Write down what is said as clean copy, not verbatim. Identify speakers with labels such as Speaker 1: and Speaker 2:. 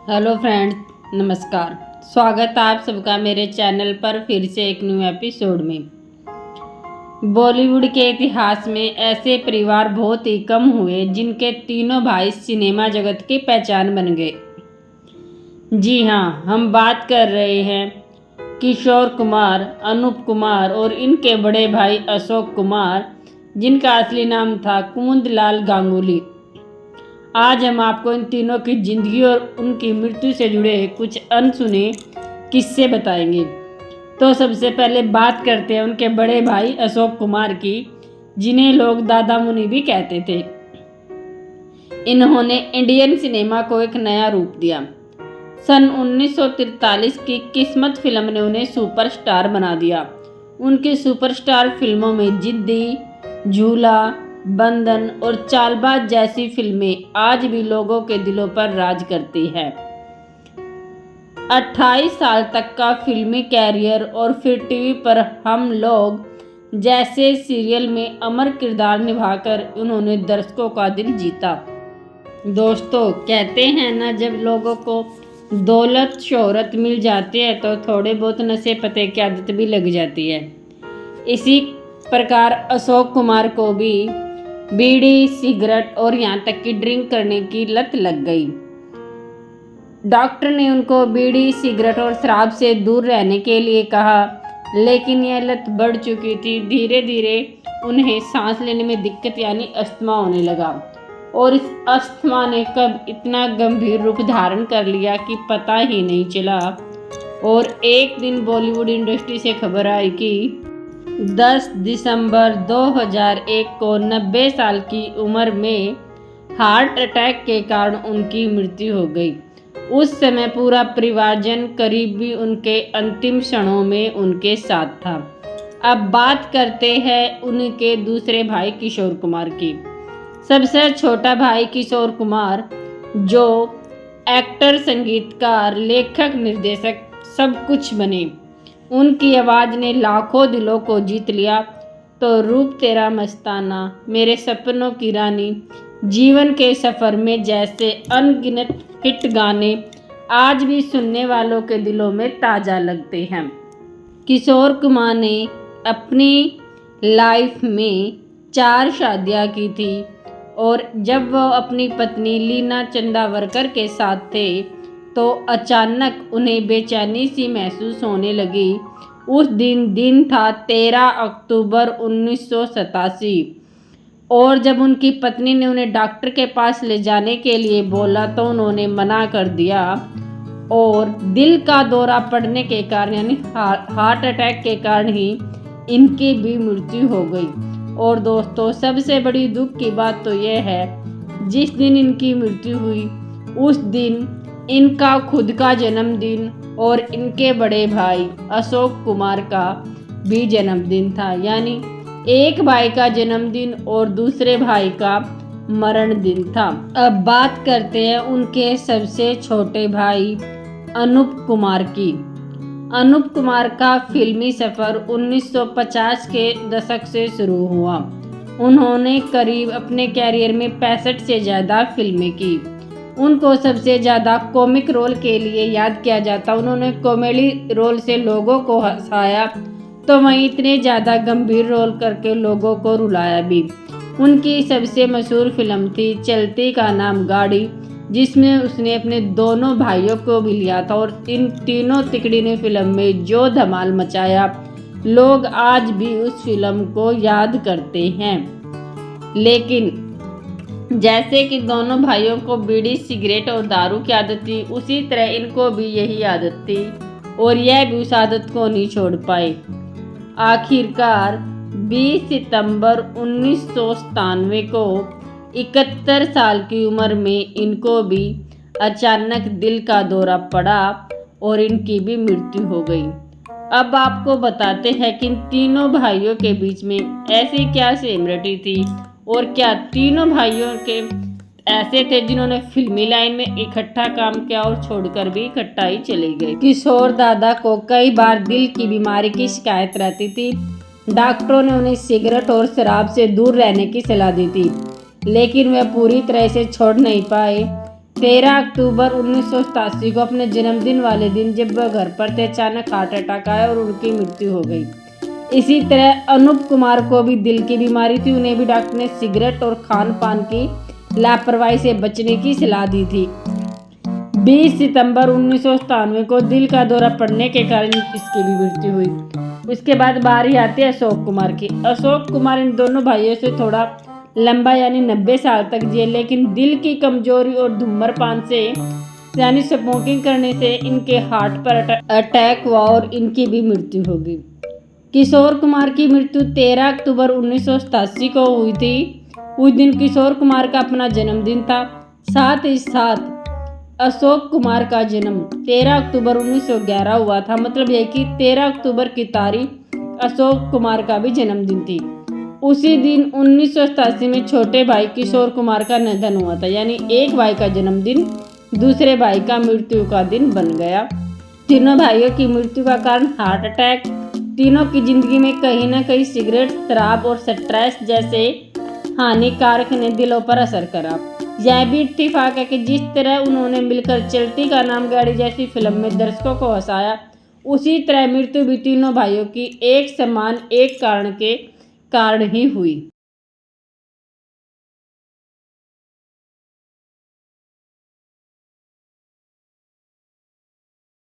Speaker 1: Hello friends, नमस्कार। स्वागत है आप सबका मेरे चैनल पर फिर से एक न्यू एपिसोड में। बॉलीवुड के इतिहास में ऐसे परिवार बहुत ही कम हुए जिनके तीनों भाई सिनेमा जगत की पहचान बन गए। जी हाँ, हम बात कर रहे हैं किशोर कुमार, अनूप कुमार और इनके बड़े भाई अशोक कुमार, जिनका असली नाम था कुमुदलाल गांगुली। आज हम आपको इन तीनों की जिंदगी और उनकी मृत्यु से जुड़े कुछ अनसुने किस्से बताएंगे। तो सबसे पहले बात करते हैं उनके बड़े भाई अशोक कुमार की, जिन्हें लोग दादा मुनि भी कहते थे। इन्होंने इंडियन सिनेमा को एक नया रूप दिया। सन 1943 की किस्मत फिल्म ने उन्हें सुपरस्टार बना दिया। उनकी सुपरस्टार फिल्मों में जिद्दी, झूला, बंधन और चालबाज जैसी फिल्में आज भी लोगों के दिलों पर राज करती है। 28 साल तक का फिल्मी कैरियर और फिर टीवी पर हम लोग जैसे सीरियल में अमर किरदार निभाकर उन्होंने दर्शकों का दिल जीता। दोस्तों, कहते हैं ना, जब लोगों को दौलत शोहरत मिल जाती है तो थोड़े बहुत नशे पते की आदत भी लग जाती है। इसी प्रकार अशोक कुमार को भी बीड़ी, सिगरेट और यहाँ तक कि ड्रिंक करने की लत लग गई। डॉक्टर ने उनको बीड़ी, सिगरेट और शराब से दूर रहने के लिए कहा, लेकिन यह लत बढ़ चुकी थी। धीरे धीरे उन्हें सांस लेने में दिक्कत यानी अस्थमा होने लगा और इस अस्थमा ने कब इतना गंभीर रूप धारण कर लिया कि पता ही नहीं चला। और एक दिन बॉलीवुड इंडस्ट्री से खबर आई कि 10 दिसंबर 2001 को 90 साल की उम्र में हार्ट अटैक के कारण उनकी मृत्यु हो गई। उस समय पूरा परिवारजन करीबी उनके अंतिम क्षणों में उनके साथ था। अब बात करते हैं उनके दूसरे भाई किशोर कुमार की। सबसे छोटा भाई किशोर कुमार, जो एक्टर, संगीतकार, लेखक, निर्देशक सब कुछ बने, उनकी आवाज़ ने लाखों दिलों को जीत लिया। तो रूप तेरा मस्ताना, मेरे सपनों की रानी, जीवन के सफ़र में जैसे अनगिनत हिट गाने आज भी सुनने वालों के दिलों में ताज़ा लगते हैं। किशोर कुमार ने अपनी लाइफ में 4 शादियां की थी और जब वह अपनी पत्नी लीना चंदावरकर के साथ थे तो अचानक उन्हें बेचैनी सी महसूस होने लगी। उस दिन था 13 अक्टूबर 1987 और जब उनकी पत्नी ने उन्हें डॉक्टर के पास ले जाने के लिए बोला तो उन्होंने मना कर दिया और दिल का दौरा पड़ने के कारण यानी हार्ट अटैक के कारण ही इनकी भी मृत्यु हो गई। और दोस्तों, सबसे बड़ी दुख की बात तो यह है, जिस दिन इनकी मृत्यु हुई उस दिन इनका खुद का जन्मदिन और इनके बड़े भाई अशोक कुमार का भी जन्मदिन था। यानी एक भाई का जन्मदिन और दूसरे भाई का मरण दिन था। अब बात करते हैं उनके सबसे छोटे भाई अनूप कुमार की। अनूप कुमार का फिल्मी सफ़र 1950 के दशक से शुरू हुआ। उन्होंने करीब अपने कैरियर में 65 से ज़्यादा फिल्में की। उनको सबसे ज़्यादा कॉमिक रोल के लिए याद किया जाता। उन्होंने कॉमेडी रोल से लोगों को हंसाया तो वहीं इतने ज़्यादा गंभीर रोल करके लोगों को रुलाया भी। उनकी सबसे मशहूर फिल्म थी चलती का नाम गाड़ी, जिसमें उसने अपने दोनों भाइयों को भी लिया था और इन तीनों तिकड़ी ने फिल्म में जो धमाल मचाया, लोग आज भी उस फिल्म को याद करते हैं। लेकिन जैसे कि दोनों भाइयों को बीड़ी, सिगरेट और दारू की आदत थी, उसी तरह इनको भी यही आदत थी और यह भी उस आदत को नहीं छोड़ पाए। आखिरकार 20 सितंबर 1997 को 71 साल की उम्र में इनको भी अचानक दिल का दौरा पड़ा और इनकी भी मृत्यु हो गई। अब आपको बताते हैं कि इन तीनों भाइयों के बीच में ऐसी क्या सिमरती थी और क्या तीनों भाइयों के ऐसे थे जिन्होंने फिल्मी लाइन में इकट्ठा काम किया और छोड़कर भी इकट्ठा ही चले गए। किशोर दादा को कई बार दिल की बीमारी की शिकायत रहती थी। डॉक्टरों ने उन्हें सिगरेट और शराब से दूर रहने की सलाह दी थी, लेकिन वे पूरी तरह से छोड़ नहीं पाए। 13 अक्टूबर 1987 को अपने जन्मदिन वाले दिन जब वह घर पर थे, अचानक हार्ट अटैक आया और उनकी मृत्यु हो गई। इसी तरह अनूप कुमार को भी दिल की बीमारी थी। उन्हें भी डॉक्टर ने सिगरेट और खान पान की लापरवाही से बचने की सलाह दी थी। 20 सितंबर 1997 को दिल का दौरा पड़ने के कारण इसकी भी मृत्यु हुई। उसके बाद बारी आती है अशोक कुमार की। अशोक कुमार इन दोनों भाइयों से थोड़ा लंबा यानी 90 साल तक जिए, लेकिन दिल की कमजोरी और धूम्रपान से यानी स्मोकिंग करने से इनके हार्ट पर अटैक हुआ और इनकी भी मृत्यु हो गई। किशोर कुमार की मृत्यु 13 अक्टूबर 1987 को हुई थी। उस दिन किशोर कुमार का अपना जन्मदिन था। साथ ही साथ अशोक कुमार का जन्म 13 अक्टूबर 1911 हुआ था। मतलब यह कि 13 अक्टूबर की तारीख अशोक कुमार का भी जन्मदिन थी। उसी दिन 1987 में छोटे भाई किशोर कुमार का निधन हुआ था। यानी एक भाई का जन्मदिन दूसरे भाई का मृत्यु का दिन बन गया। तीनों भाइयों की मृत्यु का कारण हार्ट अटैक। तीनों की जिंदगी में कहीं ना कहीं सिगरेट, शराब और स्ट्रेस जैसे हानिकारक ने दिलों पर असर करा। यह भी इत्तेफाक है कि जिस तरह उन्होंने मिलकर चलती का नाम गाड़ी जैसी फिल्म में दर्शकों को हंसाया, उसी तरह मृत्यु भी तीनों भाइयों की एक समान एक कारण के कारण ही हुई।